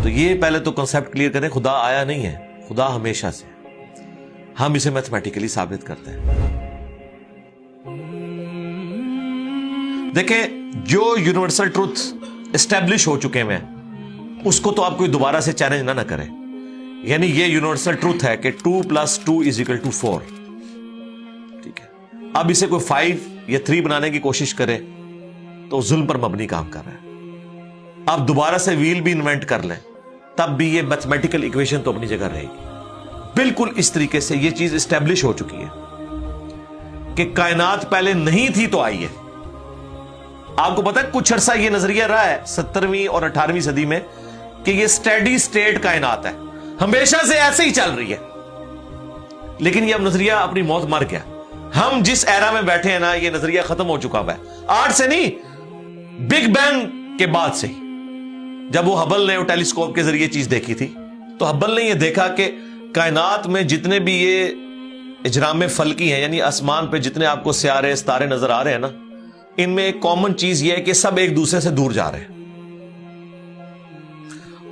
تو یہ پہلے تو کنسپٹ کلیئر کریں, خدا آیا نہیں ہے, خدا ہمیشہ سے, ہم اسے میتھمیٹیکلی ثابت کرتے ہیں. دیکھیں جو یونیورسل ٹروتھ اسٹیبلش ہو چکے ہیں اس کو تو آپ کوئی دوبارہ سے چیلنج نہ کریں. یعنی یہ یونیورسل ٹروتھ ہے کہ 2 + 2 = 4. ٹھیک ہے, اب اسے کوئی 5 یا 3 بنانے کی کوشش کرے تو ظلم پر مبنی کام کر رہا ہے. آپ دوبارہ سے ویل بھی انوینٹ کر لیں تب بھی یہ میتھمیٹیکل ایکویشن تو اپنی جگہ رہے گی. بالکل اس طریقے سے یہ چیز اسٹیبلش ہو چکی ہے کہ کائنات پہلے نہیں تھی تو آئی ہے. آپ کو پتا ہے کچھ عرصہ یہ نظریہ رہا ہے 17ویں اور 18ویں صدی میں کہ یہ اسٹیڈی اسٹیٹ کائنات ہے, ہمیشہ سے ایسے ہی چل رہی ہے. لیکن یہ اب نظریہ اپنی موت مر گیا. ہم جس ایرا میں بیٹھے ہیں نا یہ نظریہ ختم ہو چکا ہے. آج سے نہیں, بگ بینگ کے بعد سے ہی, جب وہ ہبل نے ٹیلیسکوپ کے ذریعے چیز دیکھی تھی تو ہبل نے یہ دیکھا کہ کائنات میں جتنے بھی یہ اجرام فلکی ہیں, یعنی آسمان پہ جتنے آپ کو سیارے ستارے نظر آ رہے ہیں نا, ان میں ایک کامن چیز یہ ہے کہ سب ایک دوسرے سے دور جا رہے ہیں.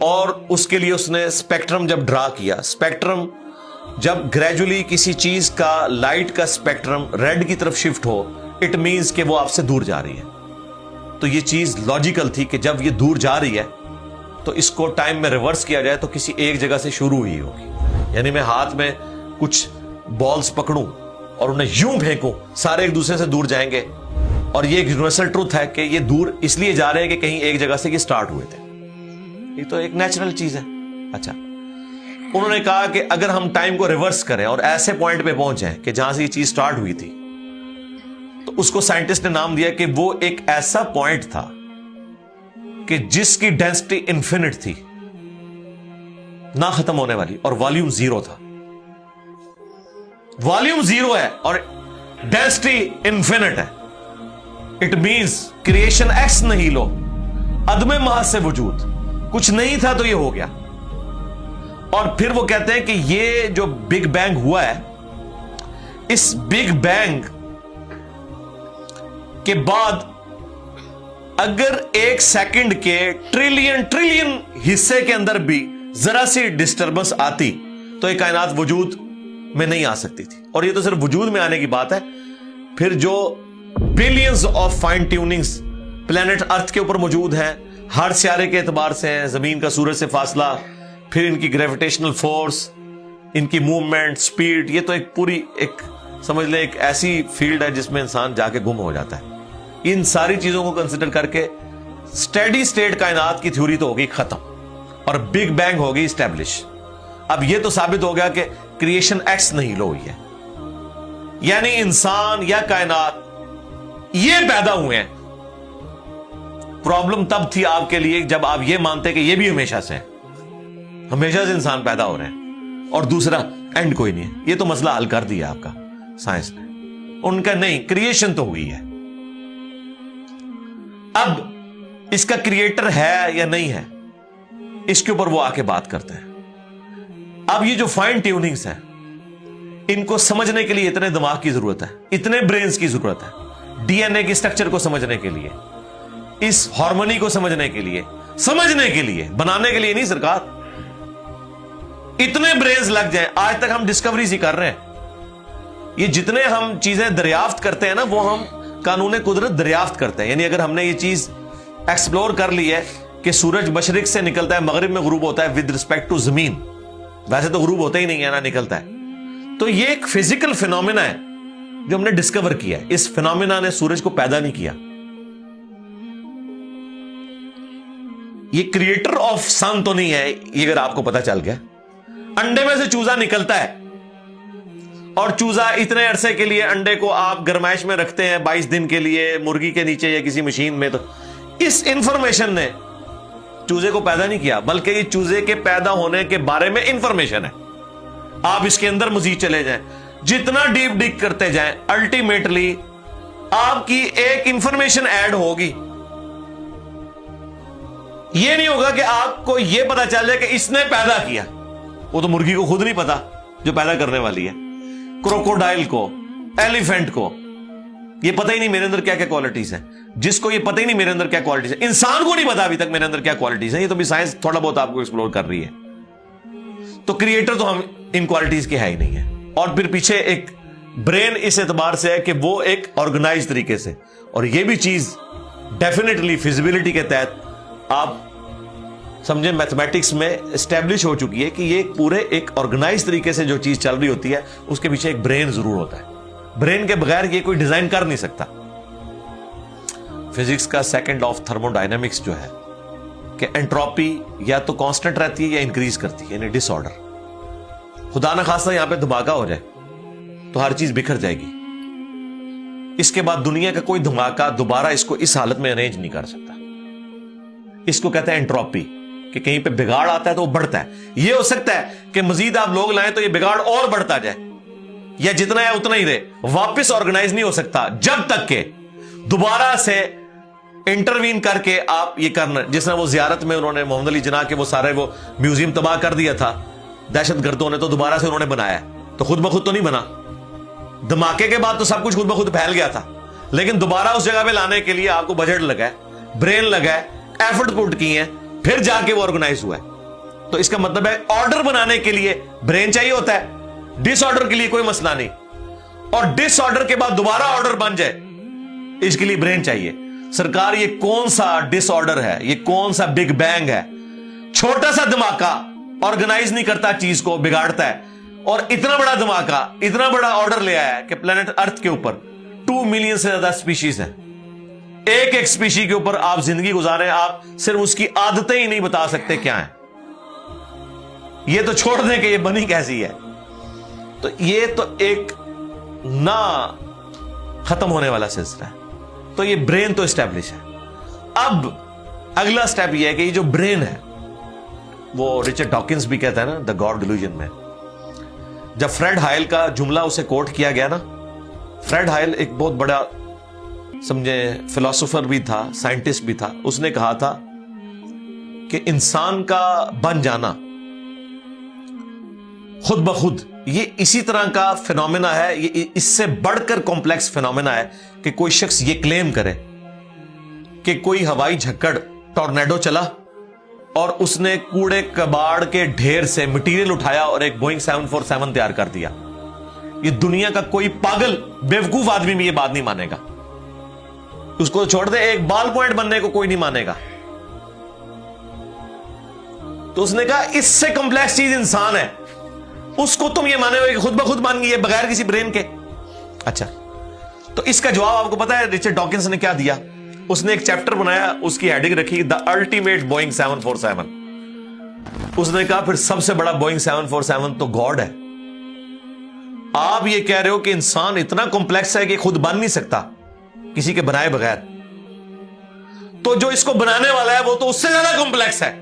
اور اس کے لیے اس نے اسپیکٹرم جب ڈرا کیا, اسپیکٹرم جب گریجولی کسی چیز کا لائٹ کا اسپیکٹرم ریڈ کی طرف شفٹ ہو, اٹ مینز کہ وہ آپ سے دور جا رہی ہے. تو یہ چیز لاجیکل تھی کہ جب یہ دور جا رہی ہے تو اس کو ٹائم میں ریورس کیا جائے تو کسی ایک جگہ سے شروع ہوئی ہوگی. یعنی میں ہاتھ میں کچھ بالز پکڑوں اور انہیں یوں پھینکوں, سارے ایک دوسرے سے دور جائیں گے. اور یہ ایک یونیورسل ٹروتھ ہے کہ یہ دور اس لیے جا رہے ہیں کہ کہیں ایک جگہ سے یہ سٹارٹ ہوئے تھے. یہ تو ایک نیچرل چیز ہے. اچھا, انہوں نے کہا کہ اگر ہم ٹائم کو ریورس کریں اور ایسے پوائنٹ پہ پہنچ جائیں کہ جہاں سے یہ چیز سٹارٹ ہوئی تھی, تو اس کو سائنٹسٹ نے نام دیا کہ وہ ایک ایسا پوائنٹ تھا کہ جس کی ڈینسٹی انفینٹ تھی, نہ ختم ہونے والی, اور والیوم 0 تھا. والیوم 0 ہے اور ڈینسٹی انفینٹ ہے. اٹ مینز کریشن ایکس نہیں لو, عدم محض سے وجود, کچھ نہیں تھا تو یہ ہو گیا. اور پھر وہ کہتے ہیں کہ یہ جو بگ بینگ ہوا ہے, اس بگ بینگ کے بعد اگر 1 سیکنڈ کے ٹریلین حصے کے اندر بھی ذرا سی ڈسٹربنس آتی تو یہ کائنات وجود میں نہیں آ سکتی تھی. اور یہ تو صرف وجود میں آنے کی بات ہے. پھر جو billions of fine tunings planet earth کے اوپر موجود ہیں, ہر سیارے کے اعتبار سے ہیں, زمین کا سورج سے فاصلہ, پھر ان کی گریویٹیشنل فورس, ان کی موومنٹ, سپیڈ, یہ تو ایک پوری ایک سمجھ لیں ایک ایسی فیلڈ ہے جس میں انسان جا کے گم ہو جاتا ہے. ان ساری چیزوں کو کنسیڈر کر کے اسٹیڈی اسٹیٹ کائنات کی تھیوری تو ہوگی ختم اور بگ بینگ ہوگی اسٹیبلش. اب یہ تو ثابت ہو گیا کہ کریشن ایکس نہیں لو ہوئی ہے, یعنی انسان یا کائنات یہ پیدا ہوئے ہیں. پرابلم تب تھی آپ کے لیے جب آپ یہ مانتے کہ یہ بھی ہمیشہ سے ہیں, ہمیشہ سے انسان پیدا ہو رہے ہیں اور دوسرا اینڈ کوئی نہیں ہے. یہ تو مسئلہ حل کر دیا آپ کا سائنس نے. ان کا نہیں, کریشن تو ہوئی ہے. اب اس کا کریٹر ہے یا نہیں ہے, اس کے اوپر وہ آ کے بات کرتے ہیں. اب یہ جو فائن ٹیوننگز ہیں, ان کو سمجھنے کے لیے اتنے دماغ کی ضرورت ہے, اتنے برینز کی ضرورت ہے. ڈی این اے کی سٹرکچر کو سمجھنے کے لیے, اس ہارمونی کو سمجھنے کے لیے, بنانے کے لیے نہیں سرکار. اتنے برینز لگ جائیں. آج تک ہم ڈسکوریز ہی کر رہے ہیں. یہ جتنے ہم چیزیں دریافت کرتے ہیں نا, وہ ہم قانون قدرت دریافت کرتے ہیں. یعنی اگر ہم نے یہ چیز ایکسپلور کر لی ہے کہ سورج مشرق سے نکلتا ہے, مغرب میں غروب ہوتا ہے ود رسپیکٹ ٹو زمین, ویسے تو غروب ہوتا ہی نہیں ہے نا, نکلتا ہے. تو یہ ایک فزیکل فینومینا ہے جو ہم نے ڈسکور کیا ہے. اس فینومینا نے سورج کو پیدا نہیں کیا. یہ کریٹر آف سن تو نہیں ہے, یہ اگر آپ کو پتا چل گیا. انڈے میں سے چوزا نکلتا ہے اور چوزا اتنے عرصے کے لیے انڈے کو آپ گرمائش میں رکھتے ہیں 22 دن کے لیے مرغی کے نیچے یا کسی مشین میں. تو اس انفارمیشن نے چوزے کو پیدا نہیں کیا, بلکہ یہ چوزے کے پیدا ہونے کے بارے میں انفارمیشن ہے. آپ اس کے اندر مزید چلے جائیں, جتنا ڈیپ ڈگ کرتے جائیں, الٹیمیٹلی آپ کی ایک انفارمیشن ایڈ ہوگی. یہ نہیں ہوگا کہ آپ کو یہ پتا چل جائے کہ اس نے پیدا کیا. وہ تو مرغی کو خود نہیں پتا جو پیدا کرنے والی ہے, کروکوڈائل کو, ایلیفینٹ کو, یہ پتہ ہی نہیں میرے اندر کیا کیا کوالٹیز ہیں. جس کو یہ پتہ ہی نہیں میرے اندر کیا کوالٹیز ہیں, انسان کو نہیں پتا ابھی تک میرے اندر کیا کوالٹیز ہیں, یہ تو بھی سائنس تھوڑا بہت آپ کو ایکسپلور کر رہی ہے. تو کریٹر تو ہم ان کوالٹیز کے ہے ہی نہیں ہے. اور پھر پیچھے ایک برین اس اعتبار سے ہے کہ وہ ایک آرگنائز طریقے سے, اور یہ بھی چیز ڈیفینیٹلی فیزیبلٹی کے تحت آپ سمجھیں میتھمیٹکس میں اسٹیبلش ہو چکی ہے کہ یہ پورے ایک آرگنائز طریقے سے جو چیز چل رہی ہوتی ہے اس کے پیچھے ایک برین ضرور ہوتا ہے. برین کے بغیر یہ کوئی ڈیزائن کر نہیں سکتا. فزکس کا second law of thermo dynamics جو ہے کہ انٹروپی یا تو کانسٹنٹ رہتی ہے یا انکریز کرتی ہے, یعنی ڈس آرڈر. خدا نہ خواستہ یہاں پہ دھماکہ ہو جائے تو ہر چیز بکھر جائے گی. اس کے بعد دنیا کا کوئی دھماکہ دوبارہ اس کو اس حالت میں ارینج نہیں کر سکتا. اس کو کہتے ہیں انٹروپی, کہ کہیں پہ بگاڑ آتا ہے تو وہ بڑھتا ہے. یہ ہو سکتا ہے کہ مزید آپ لوگ لائیں تو یہ بگاڑ اور بڑھتا جائے, یا جتنا ہے اتنا ہی رہے, واپس آرگنائز نہیں ہو سکتا جب تک کہ دوبارہ سے انٹروین کر کے آپ یہ کرنا. جس طرح وہ زیارت میں انہوں نے محمد علی جناح کے وہ سارے وہ میوزیم تباہ کر دیا تھا دہشت گردوں نے, تو دوبارہ سے انہوں نے بنایا, تو خود بخود تو نہیں بنا. دھماکے کے بعد تو سب کچھ خود بخود پھیل گیا تھا, لیکن دوبارہ اس جگہ پہ لانے کے لیے آپ کو بجٹ لگا ہے, برین لگا ہے, ایفرٹ پٹ کی ہیں, پھر جا کے وہ آرگنائز ہوا ہے. تو اس کا مطلب ہے آرڈر بنانے کے لیے برین چاہیے ہوتا ہے, ڈس آرڈر کے لیے کوئی مسئلہ نہیں. اور ڈس آرڈر کے بعد دوبارہ آرڈر بن جائے اس کے لیے برین چاہیے. سرکار یہ کون سا ڈس آرڈر ہے, یہ کون سا بگ بینگ ہے؟ چھوٹا سا دھماکہ آرگنائز نہیں کرتا, چیز کو بگاڑتا ہے. اور اتنا بڑا دھماکہ اتنا بڑا آرڈر لے آیا ہے کہ پلانٹ ارتھ کے اوپر 2 ملین سے زیادہ سپیشیز ہیں. ایک ایک سپیشی کے اوپر آپ زندگی گزارے, آپ صرف اس کی عادتیں ہی نہیں بتا سکتے کیا ہیں. یہ تو چھوڑ دیں کہ یہ بنی کیسی ہے. تو یہ تو ایک نہ ختم ہونے والا سلسلہ ہے. تو یہ برین تو اسٹیبلش ہے. اب اگلا سٹیپ یہ ہے کہ یہ جو برین ہے, وہ رچرڈ ڈاکنز بھی کہتا ہے نا دا گاڈ ڈیلوژن میں, جب فریڈ ہائل کا جملہ اسے کوٹ کیا گیا نا, فریڈ ہائل ایک بہت بڑا سمجھے فلاسفر بھی تھا, سائنٹسٹ بھی تھا. اس نے کہا تھا کہ انسان کا بن جانا خود بخود یہ اسی طرح کا فینومینا ہے, یہ اس سے بڑھ کر کمپلیکس فینومینا ہے کہ کوئی شخص یہ کلیم کرے کہ کوئی ہوائی جھکڑ ٹورنیڈو چلا اور اس نے کوڑے کباڑ کے ڈھیر سے مٹیریل اٹھایا اور ایک بوئنگ 747 تیار کر دیا. یہ دنیا کا کوئی پاگل بیوقوف آدمی بھی یہ بات نہیں مانے گا. اس کو چھوڑ دے, ایک بال پوائنٹ بننے کو کوئی نہیں مانے گا. تو اس نے کہا اس سے کمپلیکس چیز انسان ہے, اس کو تم یہ مانے ہو کہ خود بخود مان گئی ہے بغیر کسی برین کے. اچھا, تو اس کا جواب آپ کو پتا ہے رچرڈ ڈاکنز نے کیا دیا؟ اس نے ایک چیپٹر بنایا, اس کی ہیڈنگ رکھی دا الٹیمیٹ بوئنگ 747. اس نے کہا پھر سب سے بڑا بوئنگ 747 تو گاڈ ہے. آپ یہ کہہ رہے ہو کہ انسان اتنا کمپلیکس ہے کہ خود بن نہیں سکتا کسی کے بنائے بغیر, تو جو اس کو بنانے والا ہے وہ تو اس سے زیادہ کمپلیکس ہے,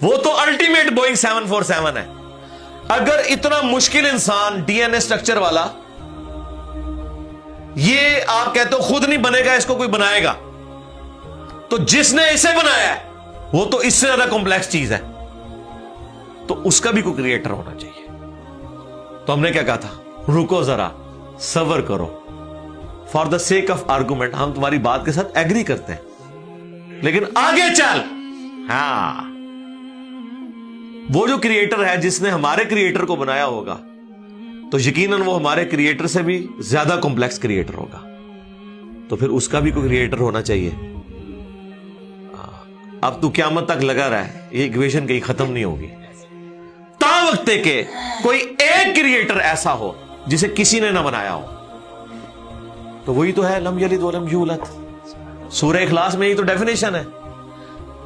وہ تو الٹیمیٹ بوئنگ 747 ہے. اگر اتنا مشکل انسان ڈی این اے اسٹرکچر والا یہ آپ کہتے ہو خود نہیں بنے گا, اس کو کوئی بنائے گا, تو جس نے اسے بنایا ہے وہ تو اس سے زیادہ کمپلیکس چیز ہے, تو اس کا بھی کوئی کریٹر ہونا چاہیے. تو ہم نے کیا کہا تھا, رکو ذرا, صبر کرو, for the sake of argument ہم تمہاری بات کے ساتھ ایگری کرتے ہیں, لیکن آگے چل. ہاں, وہ جو کریٹر ہے جس نے ہمارے کریٹر کو بنایا ہوگا تو یقیناً وہ ہمارے کریٹر سے بھی زیادہ کمپلیکس کریٹر ہوگا, تو پھر اس کا بھی کوئی کریٹر ہونا چاہیے. اب تو قیامت تک لگا رہا ہے, یہ ایکویشن کہیں ختم نہیں ہوگی تا وقت کہ کوئی ایک کریٹر ایسا ہو جسے کسی نے نہ بنایا ہو. تو وہی تو ہے لم یلد ولم یولد. سورہ اخلاص میں یہ تو ڈیفینیشن ہے,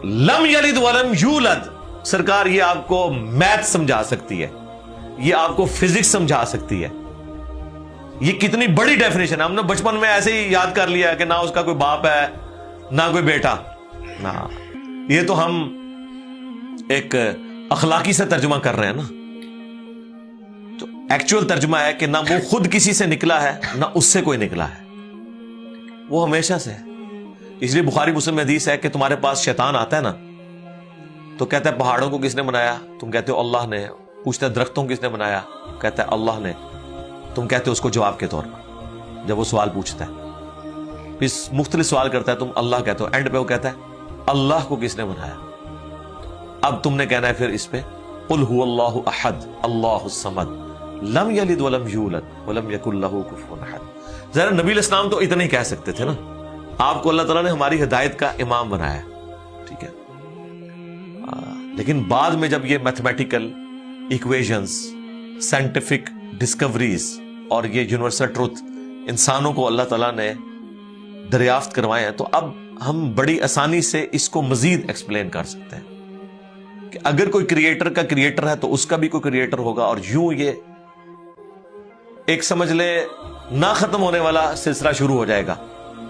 لم یلد ولم یولد. سرکار یہ آپ کو میتھ سمجھا سکتی ہے, یہ آپ کو فزکس سمجھا سکتی ہے. یہ کتنی بڑی ڈیفینیشن ہے. ہم نے بچپن میں ایسے ہی یاد کر لیا کہ نہ اس کا کوئی باپ ہے نہ کوئی بیٹا. نہ, یہ تو ہم ایک اخلاقی سے ترجمہ کر رہے ہیں نا. تو ایکچوئل ترجمہ ہے کہ نہ وہ خود کسی سے نکلا ہے نہ اس سے کوئی نکلا ہے, وہ ہمیشہ سے ہے. اس لیے بخاری مسلم میں حدیث ہے کہ تمہارے پاس شیطان آتا ہے نا تو کہتا ہے پہاڑوں کو کس نے بنایا؟ تم کہتے ہو اللہ نے. پوچھتا ہے درختوں کو کس نے بنایا؟ کہتا ہے اللہ نے. تم کہتے ہو اس کو جواب کے طور پر جب وہ سوال پوچھتا ہے، پھر مختلف سوال کرتا ہے، تم اللہ کہتے ہو، اینڈ پہ وہ کہتا ہے اللہ کو کس نے بنایا؟ اب تم نے کہنا ہے پھر اس پہ قل هو اللہ احد اللہ الصمد لم یلد ولم یولد ولم یکن لہ کفوا احد۔ ذرا نبی علیہ السلام تو اتنا ہی کہہ سکتے تھے نا، آپ کو اللہ تعالیٰ نے ہماری ہدایت کا امام بنایا، ٹھیک ہے، لیکن بعد میں جب یہ میتھمیٹیکل ایکویشنز، سائنٹیفک ڈسکوریز اور یہ یونیورسل ٹروتھ انسانوں کو اللہ تعالیٰ نے دریافت کروائے ہیں، تو اب ہم بڑی آسانی سے اس کو مزید ایکسپلین کر سکتے ہیں کہ اگر کوئی کریٹر کا کریٹر ہے تو اس کا بھی کوئی کریٹر ہوگا، اور یوں یہ ایک سمجھ لے نہ ختم ہونے والا سلسلہ شروع ہو جائے گا۔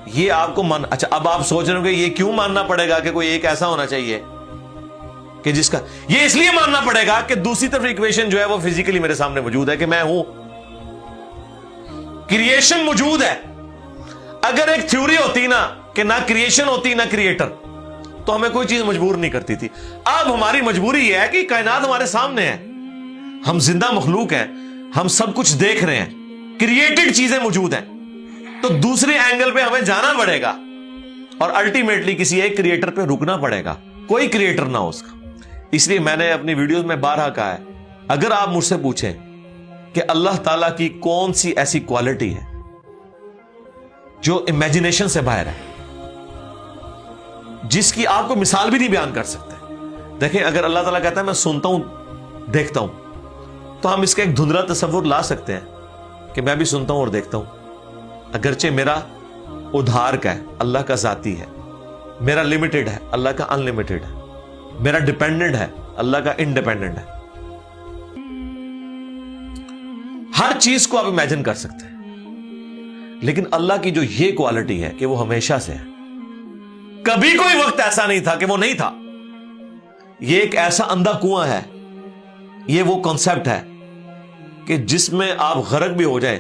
یہ آپ کو اچھا اب آپ سوچ رہے ہو کہ یہ کیوں ماننا پڑے گا کہ کوئی ایک ایسا ہونا چاہیے کہ جس کا، یہ اس لیے ماننا پڑے گا کہ دوسری طرف ایکویشن جو ہے وہ فزیکلی میرے سامنے موجود ہے کہ میں ہوں، کریشن موجود ہے۔ اگر ایک تھیوری ہوتی نا کہ نہ کریشن ہوتی نہ کریٹر تو ہمیں کوئی چیز مجبور نہیں کرتی تھی۔ اب ہماری مجبوری یہ ہے کہ کائنات ہمارے سامنے ہے، ہم زندہ مخلوق ہیں، ہم سب کچھ دیکھ رہے ہیں، کریٹڈ چیزیں موجود ہیں، تو دوسرے اینگل پہ ہمیں جانا پڑے گا اور الٹیمیٹلی کسی ایک کریٹر پہ رکنا پڑے گا، کوئی کریٹر نہ ہو اس کا۔ اس لیے میں نے اپنی ویڈیوز میں بارہا کہا ہے، اگر آپ مجھ سے پوچھیں کہ اللہ تعالیٰ کی کون سی ایسی کوالٹی ہے جو امیجنیشن سے باہر ہے، جس کی آپ کو مثال بھی نہیں بیان کر سکتے۔ دیکھیں اگر اللہ تعالیٰ کہتا ہے میں سنتا ہوں دیکھتا ہوں، تو ہم اس کا ایک دھندلا تصور لا سکتے ہیں کہ میں بھی سنتا ہوں اور دیکھتا ہوں، اگرچہ میرا ادھار کا ہے، اللہ کا ذاتی ہے، میرا لمیٹڈ ہے، اللہ کا ان لمیٹڈ ہے، میرا ڈیپینڈنٹ ہے، اللہ کا انڈیپینڈنٹ ہے۔ ہر چیز کو آپ امیجن کر سکتے ہیں، لیکن اللہ کی جو یہ کوالٹی ہے کہ وہ ہمیشہ سے ہے، کبھی کوئی وقت ایسا نہیں تھا کہ وہ نہیں تھا۔ یہ ایک ایسا اندھا کنواں ہے، یہ وہ کانسیپٹ ہے کہ جس میں آپ غرق بھی ہو جائیں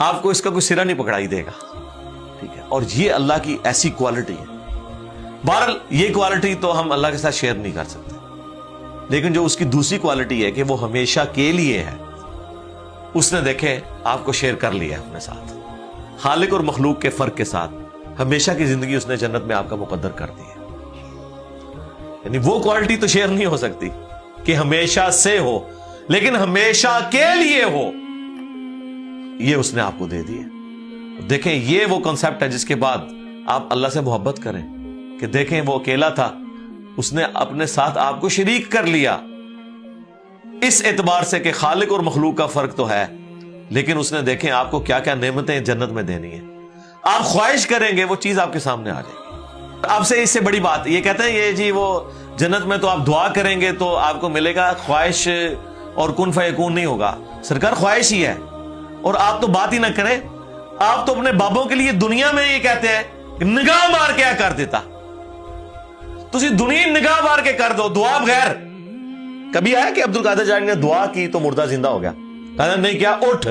آپ کو اس کا کوئی سرا نہیں پکڑائی دے گا، ٹھیک ہے، اور یہ اللہ کی ایسی کوالٹی ہے۔ بہرحال یہ کوالٹی تو ہم اللہ کے ساتھ شیئر نہیں کر سکتے، لیکن جو اس کی دوسری کوالٹی ہے کہ وہ ہمیشہ کے لیے ہے، اس نے دیکھیں آپ کو شیئر کر لیا اپنے ساتھ، خالق اور مخلوق کے فرق کے ساتھ ہمیشہ کی زندگی اس نے جنت میں آپ کا مقدر کر دی ہے۔ یعنی وہ کوالٹی تو شیئر نہیں ہو سکتی کہ ہمیشہ سے ہو، لیکن ہمیشہ کے لیے ہو، یہ اس نے آپ کو دے دی ہے۔ دیکھیں یہ وہ کنسپٹ ہے جس کے بعد آپ اللہ سے محبت کریں کہ دیکھیں وہ اکیلا تھا، اس نے اپنے ساتھ آپ کو شریک کر لیا، اس اعتبار سے کہ خالق اور مخلوق کا فرق تو ہے، لیکن اس نے دیکھیں آپ کو کیا کیا نعمتیں جنت میں دینی ہے، آپ خواہش کریں گے وہ چیز آپ کے سامنے آ جائے گی۔ آپ سے اس سے بڑی بات یہ کہتے ہیں یہ جی وہ جنت میں تو آپ دعا کریں گے تو آپ کو ملے گا، خواہش اور کن فیکون نہیں ہوگا۔ سرکار خواہش ہی ہے، اور آپ تو بات ہی نہ کریں، آپ تو اپنے بابوں کے لیے دنیا میں یہ کہتے ہیں کہ نگاہ مار کے کر دیتا، تسی دنیا نگاہ مار کے کر دو دعا بغیر۔ کبھی آیا کہ عبد القادر جانی نے دعا کی تو مردہ زندہ ہو گیا؟ کہا نہیں کیا، اٹھ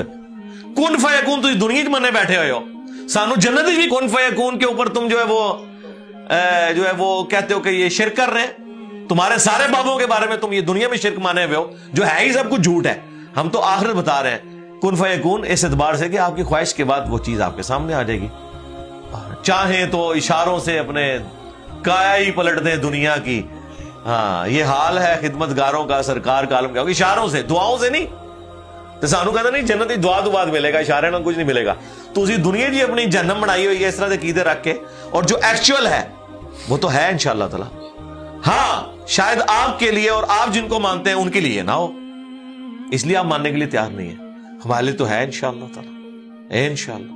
کن فیکون، تسی دنیا میں منے بیٹھے ہوئے ہو، سانو جنت بھی کن فیکون کے اوپر تم جو ہے وہ کہتے ہو کہ یہ شرک کر رہے ہیں، تمہارے سارے بابوں کے بارے میں تم یہ دنیا میں شرک مانے ہوئے ہو جو ہے ہی سب کچھ جھوٹ ہے، ہم تو آخرت بتا رہے ہیں کن فیکون، اس اعتبار سے کہ آپ کی خواہش کے بعد وہ چیز آپ کے سامنے آ جائے گی۔ چاہیں تو اشاروں سے اپنے کایا ہی پلٹ دیں دنیا کی، ہاں یہ حال ہے خدمت گاروں کا، سرکار کا عالم کیا ہوگا، اشاروں سے، دعاؤں سے نہیں۔ تو سانو کہتا نہیں جنت دعا تو بعد ملے گا، اشارے نہ کچھ نہیں ملے گا۔ تو اسی دنیا جی اپنی جہنم بنائی ہوئی ہے اس طرح سے عقیدے رکھ کے، اور جو ایکچوئل ہے وہ تو ہے انشاءاللہ تعالی۔ ہاں شاید آپ کے لیے اور آپ جن کو مانتے ہیں ان کے لیے نہ ہو، اس لیے آپ ماننے کے لیے تیار نہیں ہے، ہمارے لیے تو ہے انشاءاللہ تعالی، انشاءاللہ۔